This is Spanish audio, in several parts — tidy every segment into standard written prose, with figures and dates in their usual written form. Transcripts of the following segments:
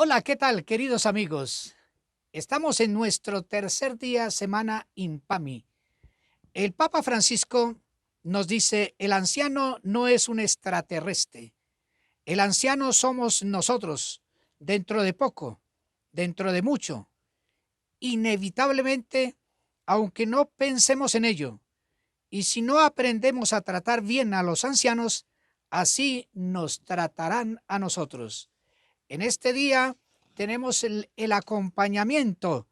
Hola, ¿qué tal, queridos amigos? Estamos en nuestro tercer día, semana Impami. El Papa Francisco nos dice, el anciano no es un extraterrestre, el anciano somos nosotros, dentro de poco, dentro de mucho, inevitablemente, aunque no pensemos en ello. Y si no aprendemos a tratar bien a los ancianos, así nos tratarán a nosotros. En este día tenemos el acompañamiento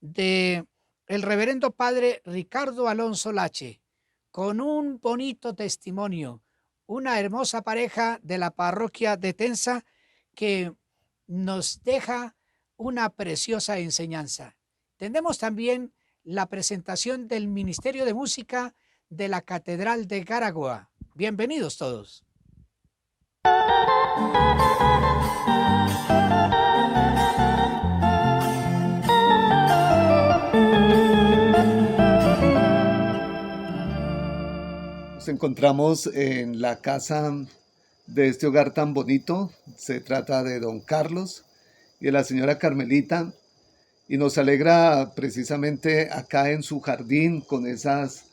de el reverendo padre Ricardo Alonso Lache, con un bonito testimonio, una hermosa pareja de la parroquia de Tensa que nos deja una preciosa enseñanza. Tendremos también la presentación del Ministerio de Música de la Catedral de Garagua. Bienvenidos todos. Nos encontramos en la casa de este hogar tan bonito. Se trata de don Carlos y de la señora Carmelita. Y nos alegra precisamente acá en su jardín con esas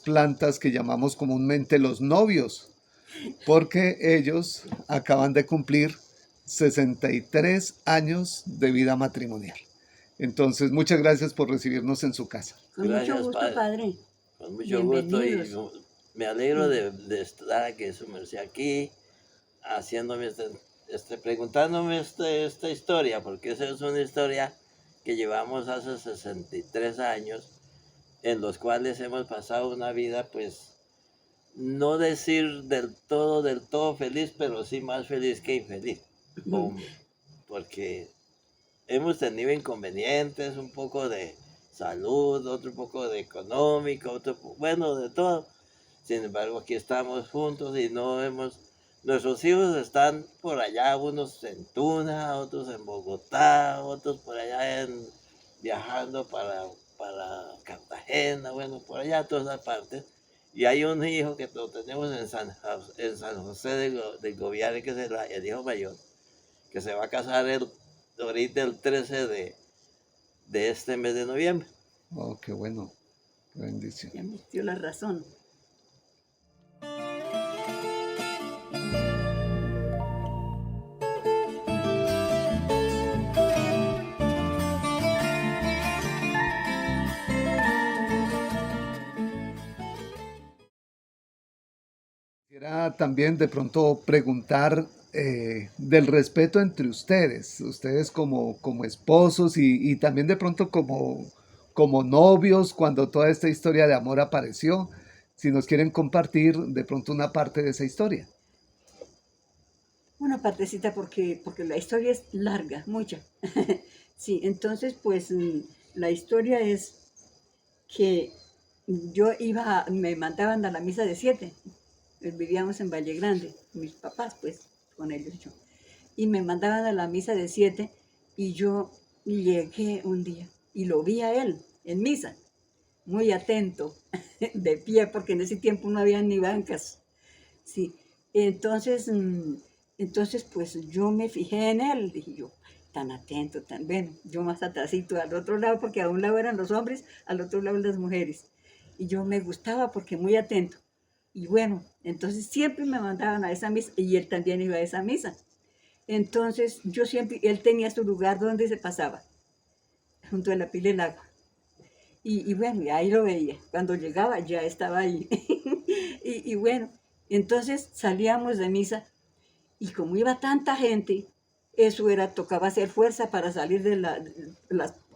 plantas que llamamos comúnmente los novios, porque ellos acaban de cumplir 63 años de vida matrimonial. Entonces, muchas gracias por recibirnos en su casa. Con mucho gusto, padre. Con mucho gusto y Bienvenidos. me alegro de estar aquí, su merced, aquí, haciéndome, preguntándome esta historia, porque esa es una historia que llevamos hace 63 años, en los cuales hemos pasado una vida, pues, no decir del todo feliz, pero sí más feliz que infeliz. Porque hemos tenido inconvenientes, un poco de salud, otro poco de económico, bueno, de todo. Sin embargo, aquí estamos juntos y no hemos... Nuestros hijos están por allá, unos en Tuna, otros en Bogotá, otros por allá viajando para Cartagena, bueno, por allá a todas partes. Y hay un hijo que lo tenemos en San José del Gobiare, que es el hijo mayor, que se va a casar ahorita el 13 de este mes de noviembre. Oh, qué bueno, qué bendición. Ya me dio la razón. Quisiera también de pronto preguntar del respeto entre ustedes como esposos y también de pronto como novios cuando toda esta historia de amor apareció, si nos quieren compartir de pronto una parte de esa historia. Una partecita porque la historia es larga, mucha. Sí, entonces pues la historia es que me mandaban a la misa de 7. Vivíamos en Valle Grande, mis papás pues, con ellos yo. Y me mandaban a la misa de 7 y yo llegué un día y lo vi a él en misa, muy atento, de pie, porque en ese tiempo no había ni bancas. Sí, entonces, entonces pues yo me fijé en él, dije yo, tan atento, tan bueno, yo más atrásito al otro lado, porque a un lado eran los hombres, al otro lado las mujeres. Y yo me gustaba porque muy atento. Y bueno, entonces siempre me mandaban a esa misa y él también iba a esa misa. Entonces yo siempre, él tenía su lugar donde se pasaba, junto a la pila del agua. Y bueno, y ahí lo veía. Cuando llegaba ya estaba ahí. Y bueno, entonces salíamos de misa y como iba tanta gente, eso era, tocaba hacer fuerza para salir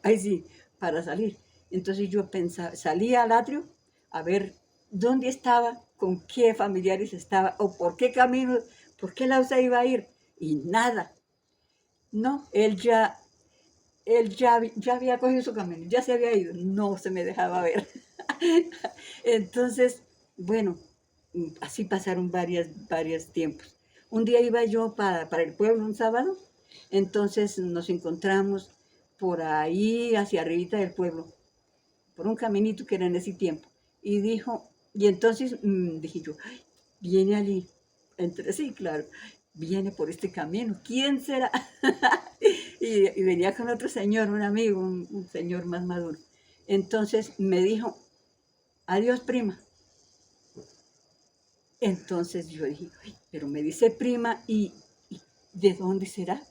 ay sí, para salir. Entonces yo pensaba, salía al atrio a ver dónde estaba, con qué familiares estaba, o por qué camino, por qué lado se iba a ir, y nada. No, ya había cogido su camino, ya se había ido, no se me dejaba ver. Entonces, bueno, así pasaron varios tiempos. Un día iba yo para el pueblo un sábado, entonces nos encontramos por ahí hacia arribita del pueblo, por un caminito que era en ese tiempo. Y entonces dije yo, "Ay, viene allí, entre sí, claro, viene por este camino, ¿quién será? Y venía con otro señor, un amigo, un señor más maduro. Entonces me dijo, adiós prima. Entonces yo dije, "Ay, pero me dice prima y ¿de dónde será?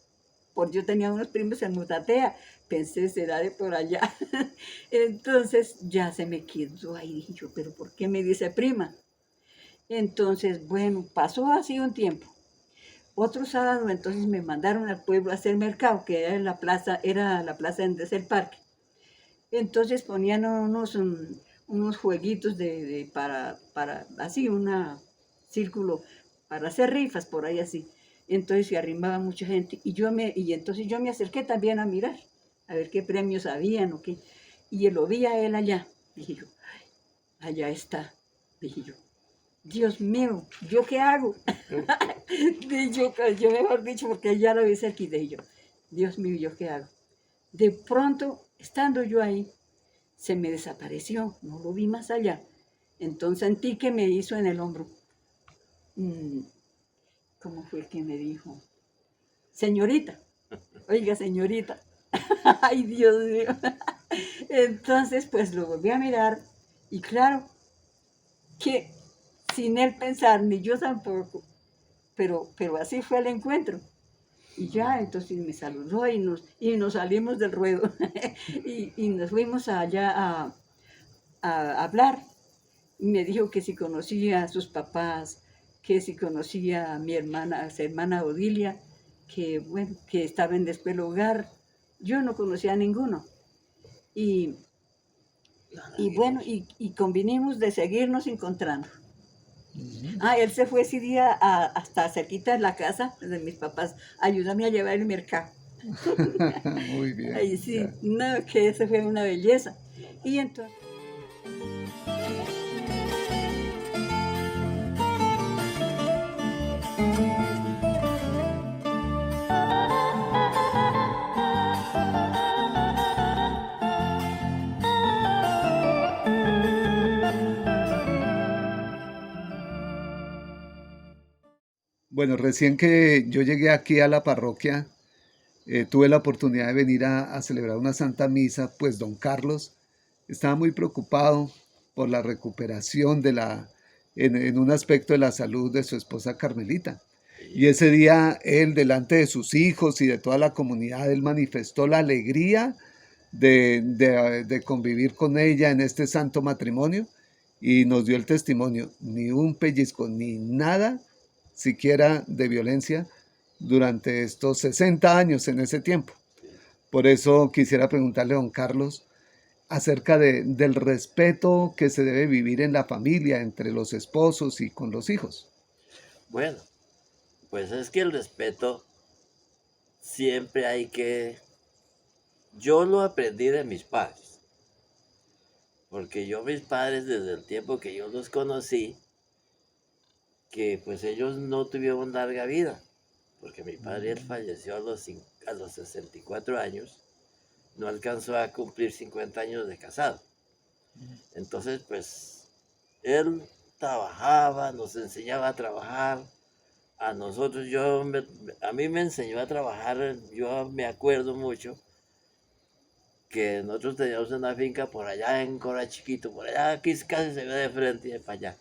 Porque yo tenía unos primos en Mutatea, pensé, será de por allá. Entonces ya se me quedó ahí, dije yo, pero ¿por qué me dice prima? Entonces, bueno, pasó así un tiempo. Otro sábado entonces me mandaron al pueblo a hacer mercado, que era la plaza donde es el parque. Entonces ponían unos jueguitos para así, un círculo, para hacer rifas por ahí así. Entonces se arrimaba mucha gente y entonces yo me acerqué también a mirar, a ver qué premios habían o qué. Y lo vi a él allá. Dije yo, "Ay, allá está", dije yo. Dios mío, ¿yo qué hago? yo mejor dicho, porque ya lo vi cerquita, y yo, Dios mío, ¿yo qué hago? De pronto, estando yo ahí, se me desapareció, no lo vi más allá. Entonces sentí que me hizo en el hombro. Mm, ¿Cómo fue que me dijo? Señorita, oiga, señorita. Ay, Dios mío. Entonces, pues lo volví a mirar y claro, que sin él pensar, ni yo tampoco, pero así fue el encuentro. Y ya, entonces me saludó y nos salimos del ruedo y nos fuimos allá a hablar. Y me dijo que si conocía a sus papás, que si conocía a mi hermana, a su hermana Odilia, que bueno, que estaba en Despuelo Hogar. Yo no conocía a ninguno. Y, y bueno, y convinimos de seguirnos encontrando. Él se fue ese día hasta cerquita de la casa de mis papás. Ayúdame a llevar el mercado. Muy bien. Ay, sí, Ya. no, que eso fue una belleza. Y entonces... Bueno, recién que yo llegué aquí a la parroquia, tuve la oportunidad de venir a celebrar una Santa Misa, pues don Carlos estaba muy preocupado por la recuperación en un aspecto de la salud de su esposa Carmelita. Y ese día él, delante de sus hijos y de toda la comunidad, él manifestó la alegría de convivir con ella en este santo matrimonio y nos dio el testimonio, ni un pellizco, ni nada siquiera de violencia durante estos 60 años en ese tiempo. Por eso quisiera preguntarle a don Carlos acerca del respeto que se debe vivir en la familia, entre los esposos y con los hijos. Bueno, pues es que el respeto siempre hay que... Yo lo aprendí de mis padres, porque yo mis padres desde el tiempo que yo los conocí, que pues ellos no tuvieron larga vida, porque mi padre él falleció a los 64 años, no alcanzó a cumplir 50 años de casado. Entonces pues él trabajaba, nos enseñaba a trabajar. A nosotros, a mí me enseñó a trabajar, yo me acuerdo mucho que nosotros teníamos una finca por allá en Cora Chiquito, por allá aquí casi se ve de frente y de para allá,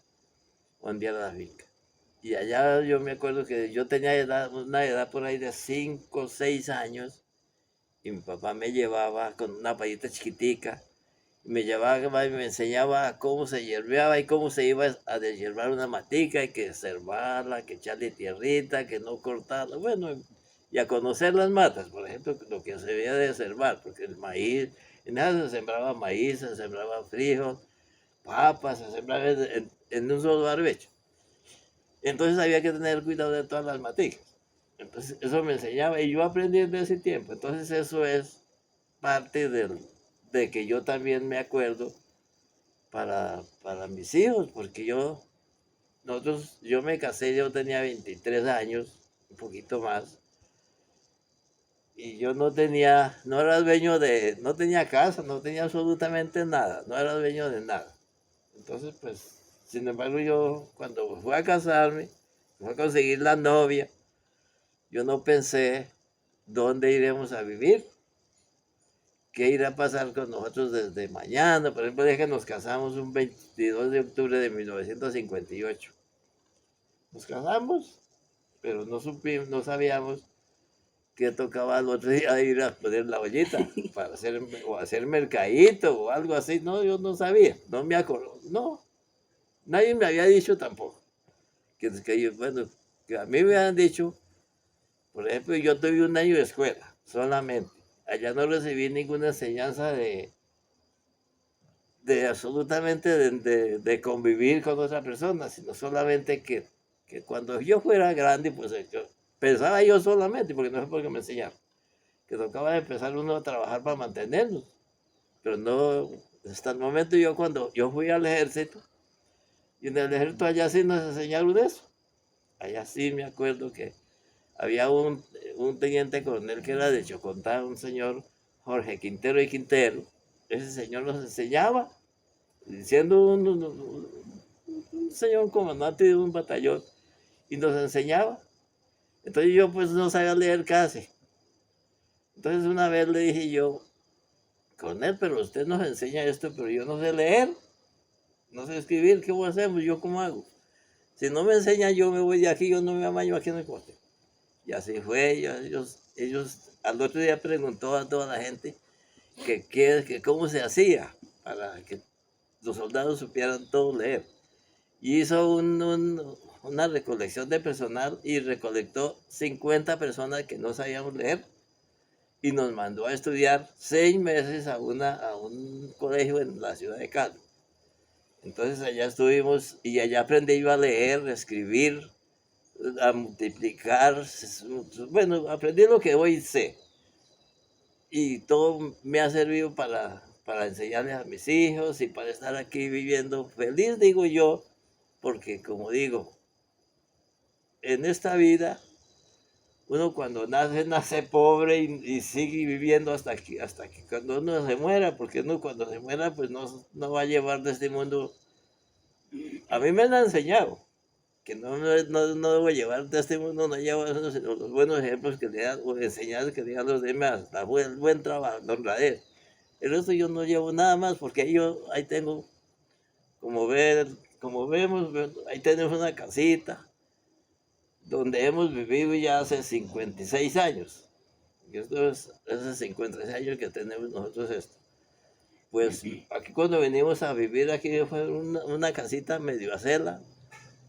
donde era la finca. Y allá yo me acuerdo que yo tenía una edad por ahí de 5 o 6 años y mi papá me llevaba con una payita chiquitica, me llevaba y me enseñaba cómo se hierbeaba y cómo se iba a deshiervar una matica, y que cervarla, que echarle tierrita, que no cortarla, bueno, y a conocer las matas, por ejemplo, lo que se debía de cervar, porque el maíz, en nada se sembraba maíz, se sembraba frijol, papas, se sembraba en un solo barbecho. Entonces había que tener cuidado de todas las maticas. Entonces eso me enseñaba y yo aprendí desde ese tiempo. Entonces eso es parte de que yo también me acuerdo para mis hijos, porque yo me casé, yo tenía 23 años, un poquito más, y yo no era dueño no tenía casa, no tenía absolutamente nada, no era dueño de nada. Entonces, pues, sin embargo, yo cuando fui a casarme, fui a conseguir la novia, yo no pensé dónde iremos a vivir, qué irá a pasar con nosotros desde mañana. Por ejemplo, desde que nos casamos un 22 de octubre de 1958. Nos casamos, pero no supimos, no sabíamos que tocaba al otro día ir a poner la ollita para hacer, o hacer mercadito o algo así. No, yo no sabía, no me acuerdo, no, nadie me había dicho tampoco. Bueno, que a mí me han dicho, por ejemplo, yo tuve un año de escuela solamente. Allá no recibí ninguna enseñanza de absolutamente de convivir con otra persona, sino solamente que cuando yo fuera grande, pues pensaba yo solamente, porque no es porque me enseñaron, que tocaba empezar uno a trabajar para mantenernos. Pero no, hasta el momento yo cuando yo fui al ejército, y en el ejército allá sí nos enseñaron eso. Allá sí me acuerdo que había un teniente coronel que era de Chocontá, un señor Jorge Quintero y Quintero. Ese señor nos enseñaba, siendo un señor comandante de un batallón, y nos enseñaba. Entonces yo pues no sabía leer casi. Entonces una vez le dije yo, coronel, pero usted nos enseña esto, pero yo no sé leer, no sé escribir, ¿qué voy a hacer? ¿Yo cómo hago? Si no me enseñan, yo me voy de aquí, yo no me amaño aquí en el corte. Y así fue, ellos al otro día preguntó a toda la gente que cómo se hacía para que los soldados supieran todo leer. Y hizo una recolección de personal y recolectó 50 personas que no sabíamos leer y nos mandó a estudiar 6 meses a un colegio en la ciudad de Cali. Entonces allá estuvimos y allá aprendí yo a leer, a escribir, a multiplicar. Bueno, aprendí lo que hoy sé. Y todo me ha servido para enseñarles a mis hijos y para estar aquí viviendo feliz, digo yo, porque como digo, en esta vida, uno cuando nace, nace pobre y sigue viviendo hasta que cuando uno se muera, porque uno cuando se muera, pues no va a llevar de este mundo. A mí me han enseñado que no debo llevar de este mundo, no llevo los buenos ejemplos que le dan, o enseñanzas que le dan los demás, el buen trabajo, la honradez. El resto yo no llevo nada más, porque yo ahí tengo, como vemos, ahí tenemos una casita, donde hemos vivido ya hace 56 años. Y esto es hace 56 años que tenemos nosotros esto. Pues aquí cuando venimos a vivir aquí fue una casita medio acela,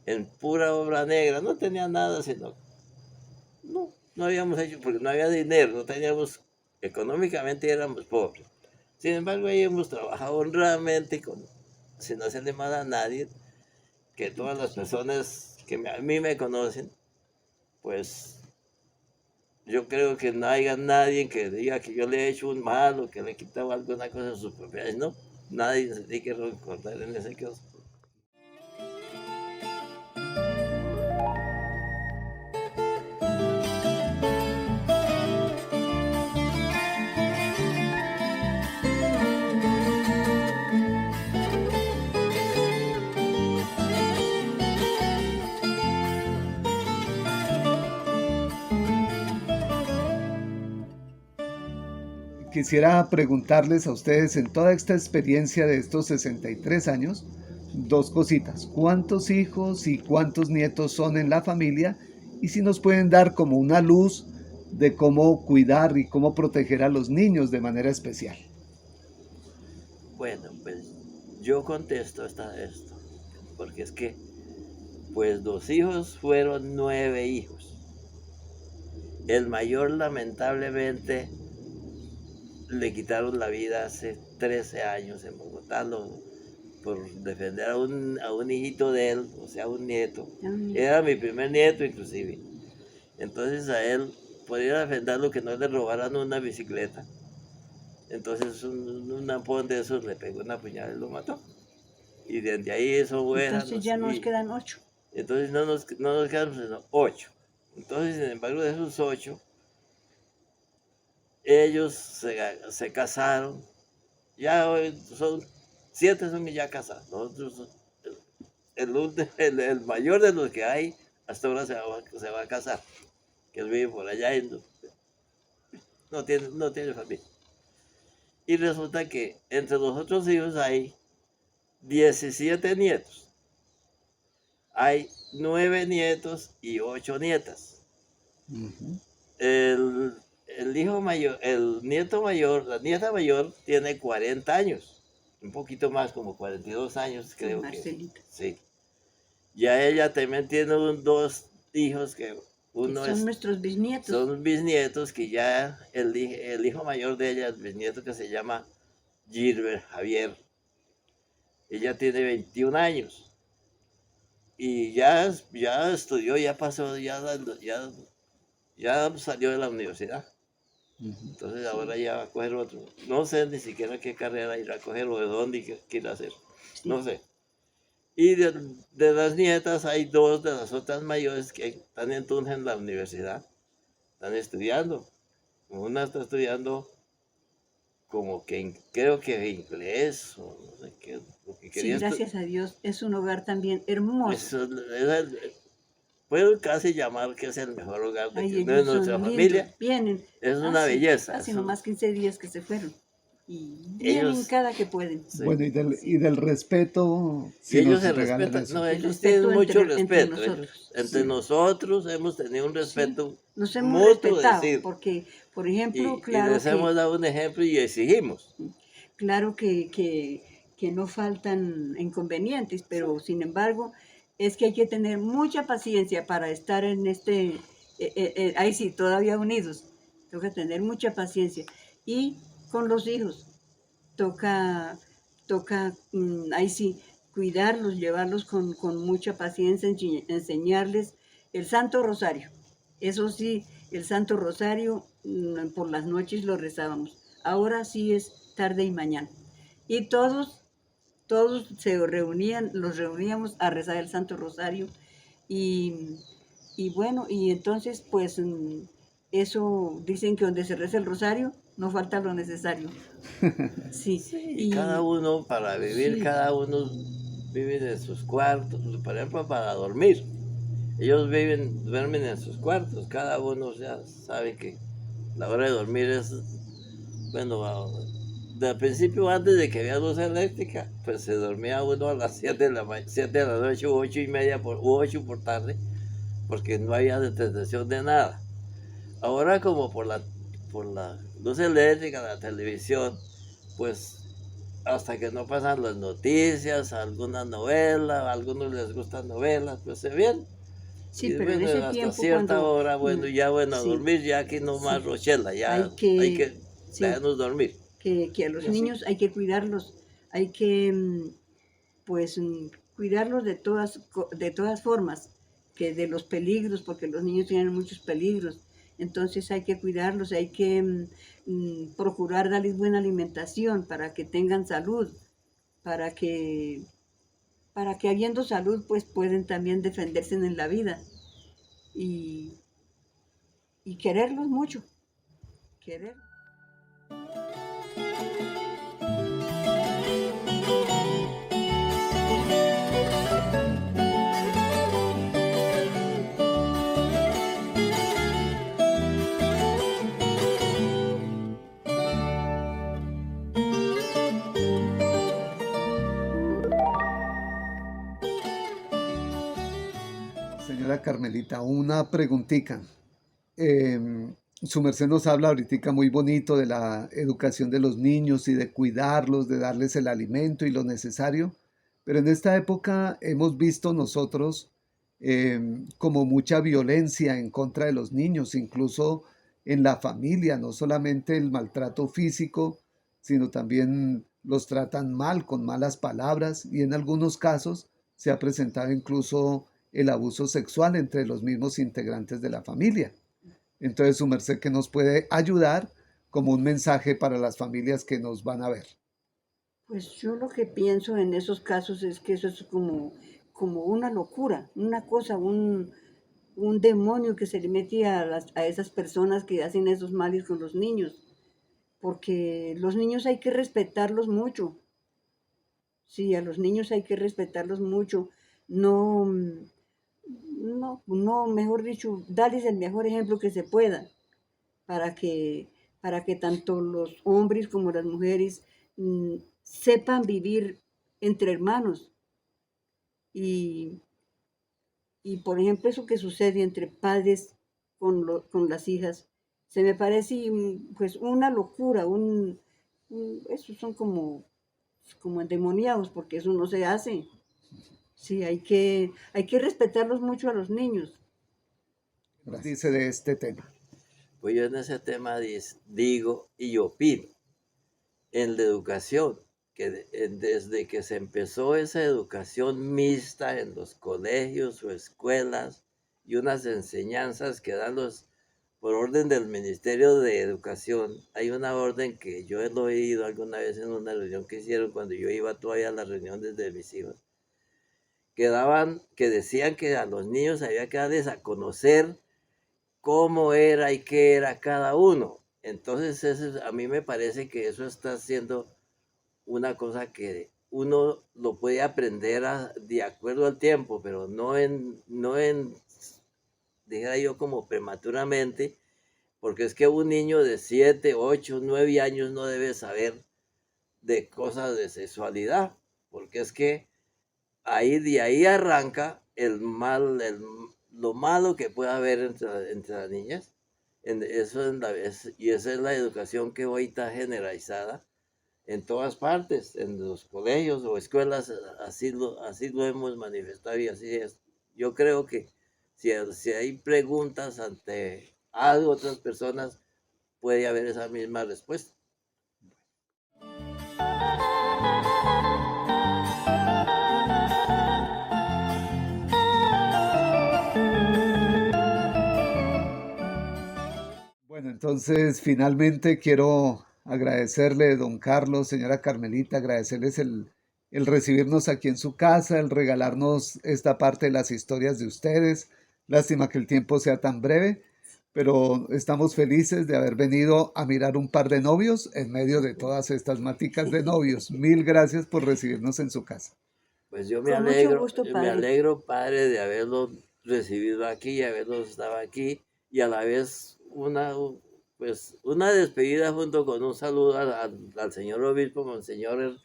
en pura obra negra, no tenía nada, sino, no habíamos hecho, porque no había dinero, no teníamos, económicamente éramos pobres. Sin embargo, ahí hemos trabajado honradamente, sin hacerle mal a nadie, que todas las personas que a mí me conocen, pues yo creo que no haya nadie que diga que yo le he hecho un mal o que le he quitado alguna cosa de sus propiedades, no, nadie se tiene que recordar en ese caso. Quisiera preguntarles a ustedes en toda esta experiencia de estos 63 años, dos cositas. ¿Cuántos hijos y cuántos nietos son en la familia? Y si nos pueden dar como una luz de cómo cuidar y cómo proteger a los niños de manera especial. Bueno, pues yo contesto esto, porque es que, pues los hijos fueron 9 hijos. El mayor lamentablemente le quitaron la vida hace 13 años en Bogotá, por defender a un hijito de él, o sea, un nieto. Era mi primer nieto inclusive. Entonces a él, por ir a defenderlo, que no le robaran una bicicleta. Entonces un ampón de esos le pegó una puñalada y lo mató. Y desde ahí eso fue. Entonces ya nos quedan 8. Entonces no nos quedan sino 8. Entonces, sin embargo, de esos 8, ellos se casaron. Ya hoy son 7 son ya casados. Nosotros, el mayor de los que hay, hasta ahora se va a casar. que él vive por allá y no tiene familia. Y resulta que entre los otros hijos hay 17 nietos. Hay 9 nietos y 8 nietas. Ujú. El hijo mayor, el nieto mayor, la nieta mayor tiene 40 años. Un poquito más, como 42 años, creo que. Marcelita. Sí. Ya ella también tiene dos hijos que Que uno son es, nuestros bisnietos. son bisnietos, que ya el hijo mayor de ella, el bisnieto que se llama Gilbert Javier, ella tiene 21 años y ya estudió, ya pasó, ya salió de la universidad. Ujú. Entonces ahora ya va a coger otro. No sé ni siquiera qué carrera irá a coger o de dónde quiere hacer. Sí. No sé. Y de las nietas hay dos de las otras mayores que están entonces en la universidad. Están estudiando. Una está estudiando como que creo que inglés o no sé qué. Lo que Sí, quería gracias a Dios, es un hogar también hermoso. puedo casi llamar que es el mejor hogar de, Ay, de ellos nuestra son familia. lindos, vienen. Es una belleza. Hace es un- nomás 15 días que se fueron. Y vienen ellos, cada que pueden. sí. Bueno, y Sí. del respeto, Y si ellos nos se regalan respetan, eso. no, El ellos respeto tienen mucho entre respeto. nosotros. Entre Sí. nosotros hemos tenido un respeto Nos hemos mutuo, respetado, decir, porque, por ejemplo, y claro les hemos que, dado un ejemplo y exigimos. claro que no faltan inconvenientes, pero sin embargo, es que hay que tener mucha paciencia para estar en ahí sí, todavía unidos. Toca tener mucha paciencia. Y con los hijos, toca, ahí sí, cuidarlos, llevarlos con mucha paciencia, enseñarles el Santo Rosario. Eso sí, el Santo Rosario por las noches lo rezábamos. Ahora sí es tarde y mañana. Y todos los reuníamos a rezar el Santo Rosario. Y, y bueno, y entonces pues eso dicen que donde se reza el rosario no falta lo necesario. Sí, Y cada uno, para vivir, sí, cada uno vive en sus cuartos, por ejemplo, para dormir. Ellos duermen en sus cuartos, cada uno ya sabe que la hora de dormir es, bueno, de principio antes de que había luz eléctrica, pues se dormía uno a las 7 de la noche, u 8:30 u 8 por tarde, porque no había detención de nada. Ahora como por la luz eléctrica, la televisión, pues hasta que no pasan las noticias, alguna novela, a algunos les gustan novelas, pues se ven. sí, Y pero en bueno, ese hasta tiempo cierta cuando hora, bueno, ya bueno, a sí, dormir, ya aquí no más sí, Rochela, ya hay hay que sí, dejarnos dormir. que a Y los así. niños hay que cuidarlos, hay que pues cuidarlos de todas formas, que de los peligros, porque los niños tienen muchos peligros. Entonces hay que cuidarlos, hay que procurar darles buena alimentación para que tengan salud, para que, para que habiendo salud pues pueden también defenderse en la vida y, y quererlos mucho, querer. Señora Carmelita, una preguntita. Su merced nos habla ahorita muy bonito de la educación de los niños y de cuidarlos, de darles el alimento y lo necesario, pero en esta época hemos visto nosotros como mucha violencia en contra de los niños, incluso en la familia, no solamente el maltrato físico, sino también los tratan mal, con malas palabras, y en algunos casos se ha presentado incluso el abuso sexual entre los mismos integrantes de la familia. Entonces, su merced que nos puede ayudar como un mensaje para las familias que nos van a ver. Pues yo lo que pienso en esos casos es que eso es como una locura, una cosa, un demonio que se le mete a esas personas que hacen esos males con los niños, porque los niños hay que respetarlos mucho, sí, a los niños hay que respetarlos mucho, no, no, no, mejor dicho, darles el mejor ejemplo que se pueda para que, para que tanto los hombres como las mujeres sepan vivir entre hermanos. Y, y, por ejemplo, eso que sucede entre padres con las hijas, se me parece pues una locura, esos son como endemoniados, porque eso no se hace. Sí, hay que respetarlos mucho a los niños. Nos dice de este tema. Pues yo en ese tema digo y opino en la educación, que desde que se empezó esa educación mixta en los colegios o escuelas y unas enseñanzas que dan por orden del Ministerio de Educación, hay una orden que yo he oído alguna vez en una reunión que hicieron cuando yo iba todavía a las reuniones de mis hijos, que decían que a los niños había que darles a conocer cómo era y qué era cada uno. Entonces, a mí me parece que eso está siendo una cosa que uno lo puede aprender de acuerdo al tiempo, pero no en, dijera yo, como prematuramente, porque es que un niño de 7, 8, 9 años no debe saber de cosas de sexualidad, porque es que de ahí arranca lo malo que puede haber entre las niñas. Y esa es la educación que hoy está generalizada en todas partes, en los colegios o escuelas, así lo hemos manifestado y así es. Yo creo que si hay preguntas ante algo, otras personas, puede haber esa misma respuesta. Bueno, entonces finalmente quiero agradecerle, don Carlos, señora Carmelita, agradecerles el recibirnos aquí en su casa, el regalarnos esta parte de las historias de ustedes. Lástima que el tiempo sea tan breve, pero estamos felices de haber venido a mirar un par de novios en medio de todas estas maticas de novios. Mil gracias por recibirnos en su casa. Pues yo Con mucho gusto, me padre. alegro, padre, de haberlo recibido aquí, haberlo estado aquí y a la vez una despedida junto con un saludo al señor obispo, monseñor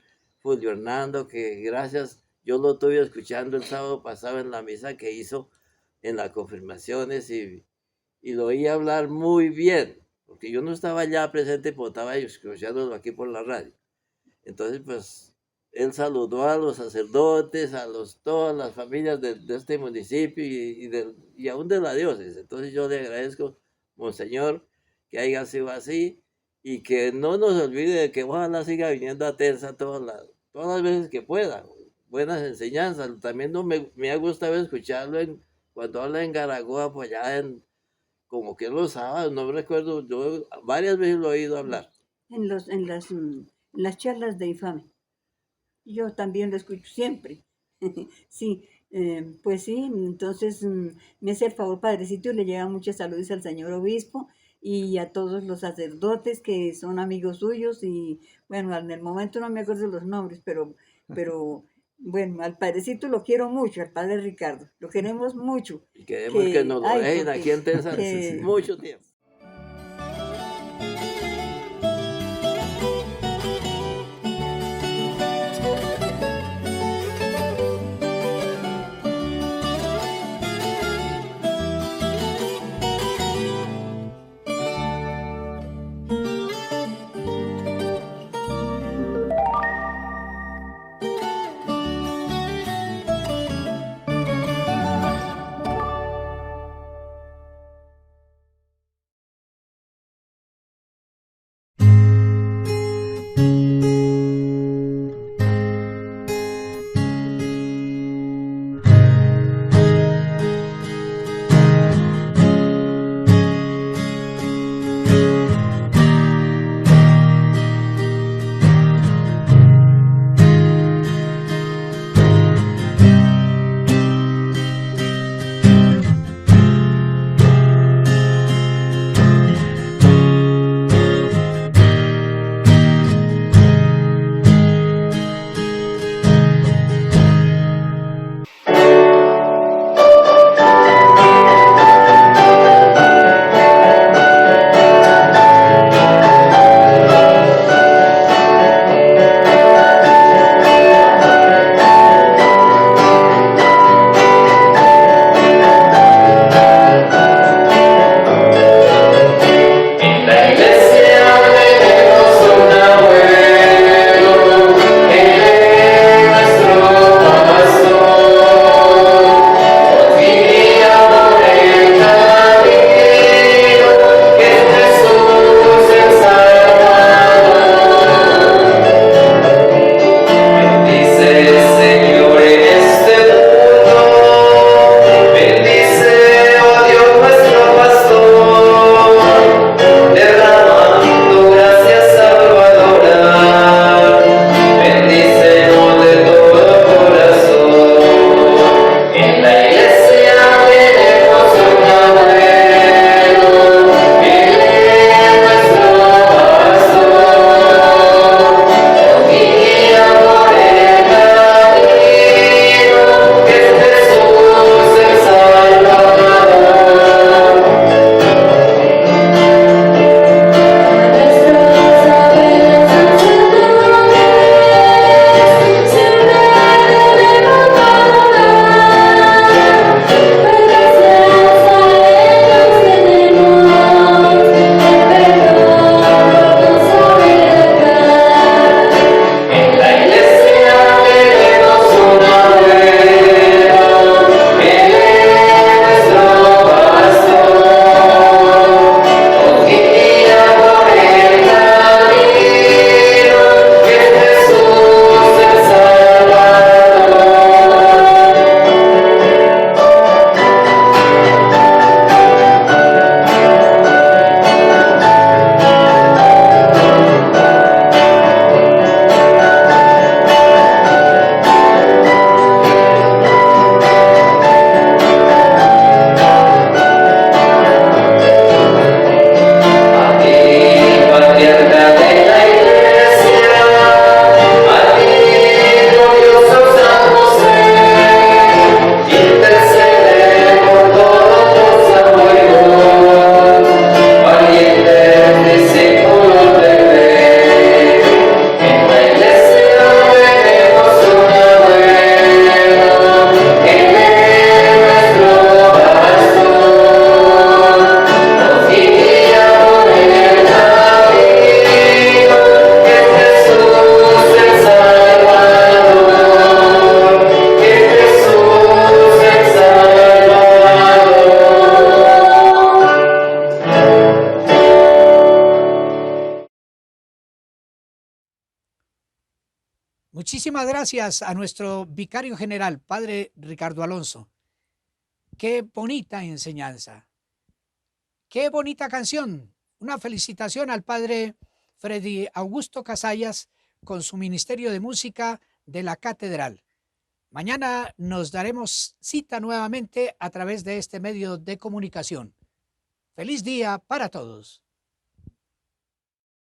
Julio Hernando, que gracias, yo lo estuve escuchando el sábado pasado en la misa que hizo en las confirmaciones y lo oí hablar muy bien, porque yo no estaba allá presente, pero estaba escuchándolo aquí por la radio. Entonces, pues, él saludó a los sacerdotes, todas las familias de este municipio y aún de la diócesis. Entonces yo le agradezco, Monseñor, que haya sido así y que no nos olvide de que ojalá siga viniendo a Tensa todas las veces que pueda. Buenas enseñanzas. También no me ha gustado escucharlo cuando habla en Garagoa, pues allá como que los sábados, no me recuerdo, yo varias veces lo he oído hablar. En las charlas de infame. Yo también lo escucho siempre. Sí, pues sí, entonces me hace el favor, padrecito, y le llegan muchas saludos al señor obispo y a todos los sacerdotes que son amigos suyos y bueno, en el momento no me acuerdo los nombres, pero bueno, al padrecito lo quiero mucho, al padre Ricardo, lo queremos mucho. Y queremos que nos lo dejen aquí en Tensa que, mucho tiempo. Muchísimas gracias a nuestro vicario general, Padre Ricardo Alonso. Qué bonita enseñanza. Qué bonita canción. Una felicitación al Padre Freddy Augusto Casallas con su Ministerio de Música de la Catedral. Mañana nos daremos cita nuevamente a través de este medio de comunicación. Feliz día para todos.